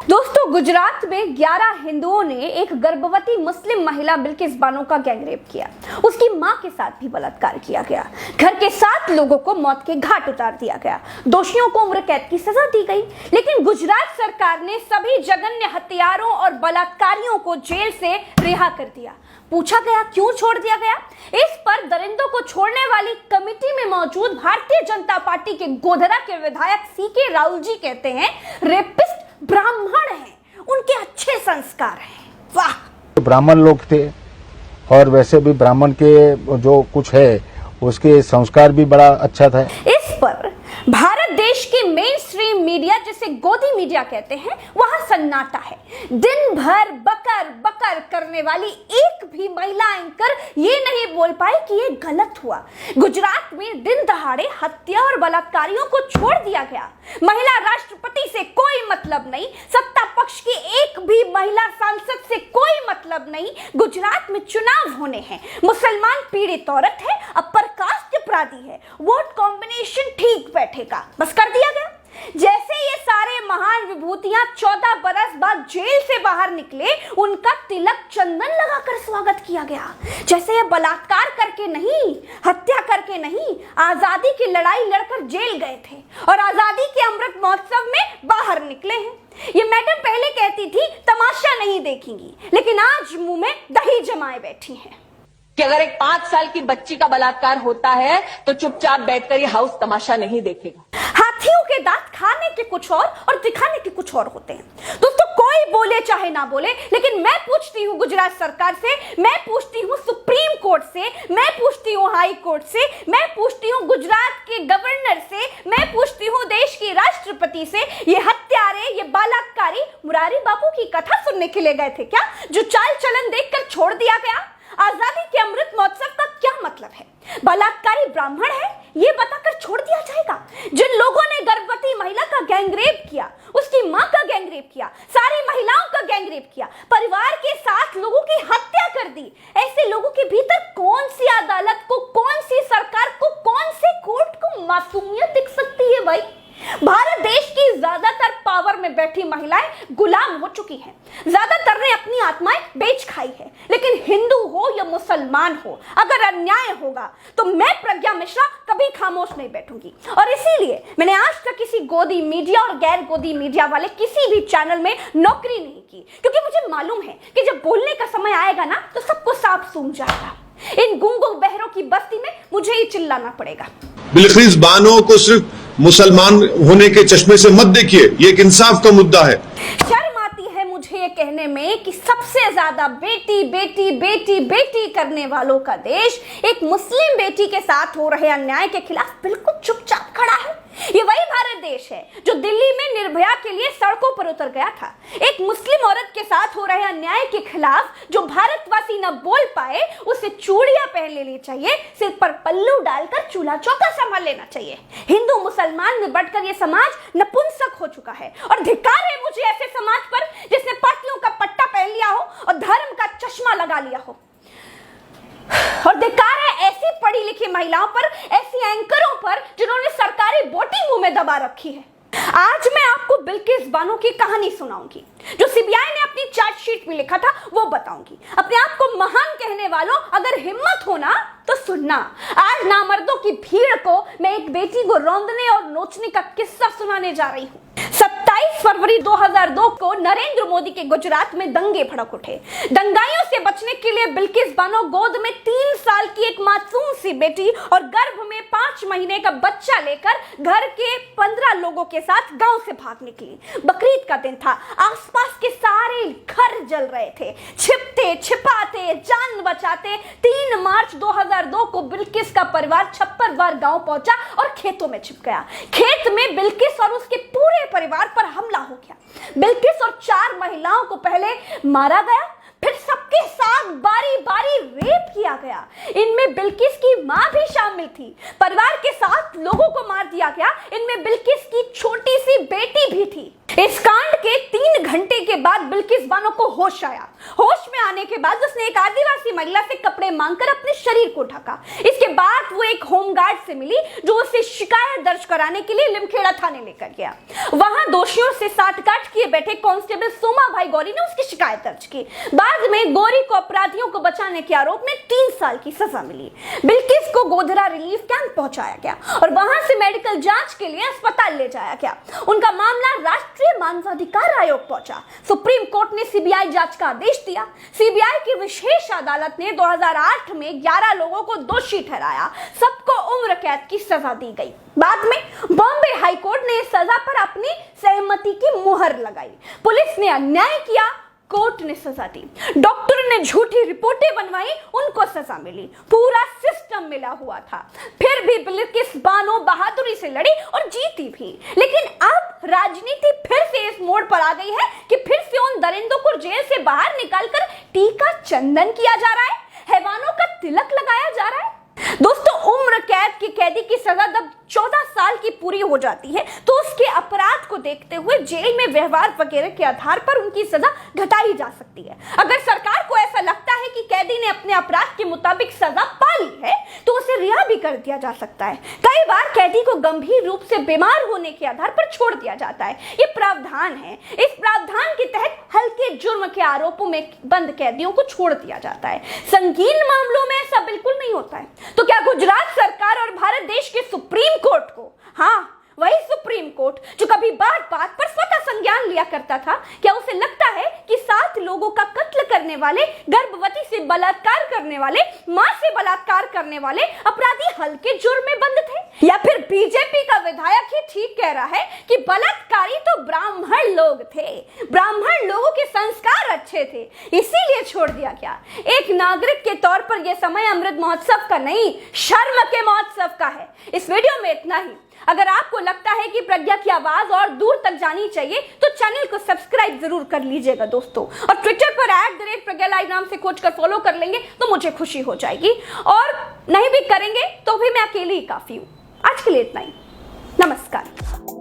दोस्तों, गुजरात में 11 हिंदुओं ने एक गर्भवती मुस्लिम महिला बिल्किस बानो का गैंगरेप किया। उसकी मां के साथ भी बलात्कार किया गया। घर के 7 लोगों को मौत के घाट उतार दिया गया। दोषियों को उम्र कैद की सजा दी गई। लेकिन गुजरात सरकार ने सभी जघन्य हत्यारों और बलात्कारियों को जेल से रिहा कर दिया। पूछा गया क्यों छोड़ दिया गया। इस पर दरिंदों को छोड़ने वाली कमेटी में मौजूद भारतीय जनता पार्टी के गोधरा के विधायक सीके राहुल जी कहते हैं, रेपिस्ट ब्राह्मण हैं, उनके अच्छे संस्कार हैं। वाह, ब्राह्मण लोग थे और वैसे भी ब्राह्मण के जो कुछ है उसके संस्कार भी बड़ा अच्छा था। इस पर भारत देश की मेन स्ट्रीम मीडिया, जिसे गोदी मीडिया कहते हैं, वहां सन्नाटा है। दिन भर बकर बकर करने वाली एक भी महिला एंकर ये नहीं बोल पाई कि ये गलत हुआ। गुजरात में दिन दहाड़े हत्या और बलात्कारियों को छोड़ दिया गया। महिला राष्ट्रपति से कोई मतलब नहीं, सत्ता पक्ष की एक भी महिला सांसद से कोई मतलब नहीं। गुजरात में चुनाव होने हैं, मुसलमान पीड़ित औरत है, अपर कास्ट अपराधी है, वोट कॉम्बिनेशन ठीक बैठेगा, बस कर दिया गया। जैसे ये सारे महान विभूतियां 14 बरस बाद जेल से बाहर निकले, उनका तिलक चंदन लगाकर स्वागत किया गया। जैसे ये बलात्कार करके नहीं, हत्या करके नहीं, आजादी की लड़ाई लड़कर जेल गए थे और आजादी के अमृत महोत्सव में बाहर निकले हैं। ये मैडम पहले कहती थी तमाशा नहीं देखेंगी, लेकिन आज मुंह में दही जमाए बैठी हैं कि अगर एक 5 साल की बच्ची का बलात्कार होता है तो चुपचाप बैठकर ये हाउस तमाशा नहीं देखेगा। हाथियों के दांत खाने के कुछ और दिखाने के कुछ और होते हैं। दोस्तों, कोई बोले चाहे ना बोले, लेकिन मैं पूछती हूँ गुजरात सरकार से, मैं पूछती हूँ सुप्रीम कोर्ट से, मैं पूछती हूँ हाई कोर्ट से, मैं पूछती हूँ गुजरात के गवर्नर से, मैं पूछती हूँ देश की राष्ट्रपति से, ये हत्यारे, ये बलात्कारी मुरारी बापू की कथा सुनने के लिए गए थे क्या, जो चाल चलन देखकर छोड़ दिया गया? आजादी के अमृत महोत्सव का क्या मतलब है? बलात्कारी ब्राह्मण है ये बताकर छोड़ दिया जाएगा? जिन लोगों ने गर्भवती महिला का गैंगरेप किया, उसकी मां का गैंगरेप किया, सारी महिलाओं का गैंगरेप किया, परिवार के 7 लोगों की हत्या कर दी, ऐसे लोगों के भीतर कौन सी अदालत को, कौन सी सरकार को, कौन से कोर्ट को मासूमियत दिख सकती है? भाई, भारत देश की ज्यादातर पावर में बैठी महिलाएं गुलाम हो चुकी हैं। ज्यादातर ने अपनी आत्माएं बेच खाई है। लेकिन हिंदू हो या मुसलमान हो, अगर अन्याय होगा तो मैं प्रज्ञा मिश्रा कभी खामोश नहीं बैठूंगी। और इसीलिए मैंने आज तक किसी गोदी मीडिया और गैर गोदी मीडिया वाले किसी भी चैनल में नौकरी नहीं की, क्योंकि मुझे मालूम है कि जब बोलने का समय आएगा ना तो सबको साफ सूझ जाएगा। इन गूंगों बहरों की बस्ती में मुझे ही चिल्लाना पड़ेगा। बिल्किस बानो को सिर्फ मुसलमान होने के चश्मे से मत देखिए, ये एक इंसाफ का मुद्दा है। शर्म आती है मुझे ये कहने में कि सबसे ज्यादा बेटी बेटी बेटी बेटी करने वालों का देश एक मुस्लिम बेटी के साथ हो रहे अन्याय के खिलाफ बिल्कुल चुपचाप खड़ा है। ये वही भारत देश है जो दिल्ली में निर्भया के लिए सड़कों पर उतर गया था। एक मुस्लिम औरत के साथ हो रहे अन्याय के खिलाफ जो भारतवासी न बोल पाए, उसे चूड़ियां पहन लेनी चाहिए, सिर पर पल्लू डालकर चूल्हा चौका संभाल लेना चाहिए। हिंदू मुसलमान में बढ़कर यह समाज नपुंसक हो चुका है और धिक्कार है मुझे ऐसे समाज पर जिसने पार्टियों का पट्टा पहन लिया हो और धर्म का चश्मा लगा लिया हो। और धिक्कार है ऐसी पढ़ी लिखी महिलाओं पर, ऐसी एंकरों पर जिन्होंने सरकारी बोटी मुंह में दबा रखी है। आज मैं आपको बिल्किस बानो की कहानी सुनाऊंगी। जो सीबीआई ने अपनी चार्जशीट में लिखा था वो बताऊंगी। अपने आप को महान कहने वालों, अगर हिम्मत हो ना तो सुनना। आज नामर्दों की भीड़ को मैं एक बेटी को रौंदने और नोचने का किस्सा सुनाने जा रही हूँ। 27 फरवरी 2002 को नरेंद्र मोदी के गुजरात में दंगे भड़क उठे। दंगाइयों से बचने के लिए बिल्किस बानो गोद में 3 साल की एक मासूम सी बेटी और गर्भ में 5 महीने का बच्चा लेकर घर के 15 लोगों के साथ गांव से भाग निकली। बकरीद का दिन था, आसपास के सारे घर जल रहे थे। छिपते छिपाते जान बचाते 3 मार्च 2002 को बिल्किस का परिवार छप्परवार गांव पहुंचा और खेतों में छिप गया। खेत में बिल्किस और उसके पूरे परिवार पर हमला हो गया। बिल्किस और 4 महिलाओं को पहले मारा गया, फिर सबके साथ बारी बारी रेप किया गया। इनमें बिल्किस की मां भी शामिल थी। परिवार के 7 लोगों को मार दिया गया, इनमें बिल्किस की छोटी सी बेटी भी थी। इस कांड के 3 घंटे के बाद बिल्किस बानो को होश आया। होश में आने के बाद उसने एक आदिवासी महिला से कपड़े मांगकर अपने शरीर को ढका। इसके बाद वो एक होमगार्ड से मिली जो उसे शिकायत दर्ज कराने के लिए लिमखेड़ा थाने लेकर गया। वहां दोषियों से साठगांठ किए बैठे कांस्टेबल सोमा भाई गौरी ने उसकी शिकायत दर्ज की। बाद में गौरी को अपराधियों को बचाने के आरोप में 3 साल की सजा मिली। बिल्किस को गोधरा रिलीफ कैंप पहुंचाया गया और वहां से मेडिकल जांच के लिए अस्पताल ले जाया गया। उनका मामला राष्ट्रीय मानवाधिकार आयोग पहुंचा। सुप्रीम कोर्ट ने सीबीआई जांच का आदेश दिया। सीबीआई की विशेष अदालत ने 2008 में 11 लोगों को दोषी ठहराया। सबको उम्र कैद की सजा दी गई। बाद में बॉम्बे हाई कोर्ट ने इस सजा पर अपनी सहमति की मुहर लगाई। पुलिस ने अन्याय किया, कोर्ट ने सजा दी। डॉक्टर ने झूठी रिपोर्टें बनवाई, उनको सजा मिली। पूरा सिस्टम मिला हुआ था। फिर भी बिल्किस बानो बहादुरी से लड़ी और जीती भी। लेकिन अब राजनीति फिर से इस मोड़ पर आ गई है कि फिर से उन दरिंदों को जेल से बाहर निकालकर टीका चंदन किया जा रहा है, हैवानों का तिलक लगाया जा रहा है। दोस्तों, उम्र कैद के कैदी की सजा जब 14 साल की पूरी हो जाती है तो उसके अपराध को देखते हुए जेल में व्यवहार वगैरह के आधार पर उनकी सजा घटाई जा सकती है। अगर सरकार को ऐसा लगता है कि कैदी ने अपने अपराध के मुताबिक सजा पा ली है तो उसे रिहा भी कर दिया जा सकता है। कई बार कैदी को गंभीर रूप से बीमार होने के आधार पर छोड़ दिया जाता है। ये प्रावधान है। इस प्रावधान के तहत हल्के जुर्म के आरोपों में बंद कैदियों को छोड़ दिया जाता है। संगीन मामलों में ऐसा बिल्कुल नहीं होता है। तो क्या गुजरात सरकार और भारत देश के सुप्रीम कोर्ट को, हाँ वही सुप्रीम कोर्ट जो कभी बात बात पर स्वतः संज्ञान लिया करता था, क्या उसे लगता है कि 7 लोगों का कत्ल करने वाले, गर्भवती से बलात्कार करने वाले, मां से बलात्कार करने वाले अपराधी हल्के जुर्म में बंद थे? या फिर बीजेपी का विधायक ही ठीक कह रहा है कि बलात्कारी तो ब्राह्मण लोग थे, ब्राह्मण लोगों के संस्कार अच्छे थे, इसीलिए छोड़ दिया गया? एक नागरिक के तौर पर यह समय अमृत महोत्सव का नहीं, शर्म के महोत्सव का है। इस वीडियो में इतना ही। अगर आपको लगता है कि प्रज्ञा की आवाज और दूर तक जानी चाहिए तो चैनल को सब्सक्राइब जरूर कर लीजिएगा दोस्तों, और ट्विटर पर @प्रज्ञा नाम से खोज कर फॉलो कर लेंगे तो मुझे खुशी हो जाएगी, और नहीं भी करेंगे तो भी मैं अकेली ही काफी हूं। आज के लिए इतना ही। नमस्कार।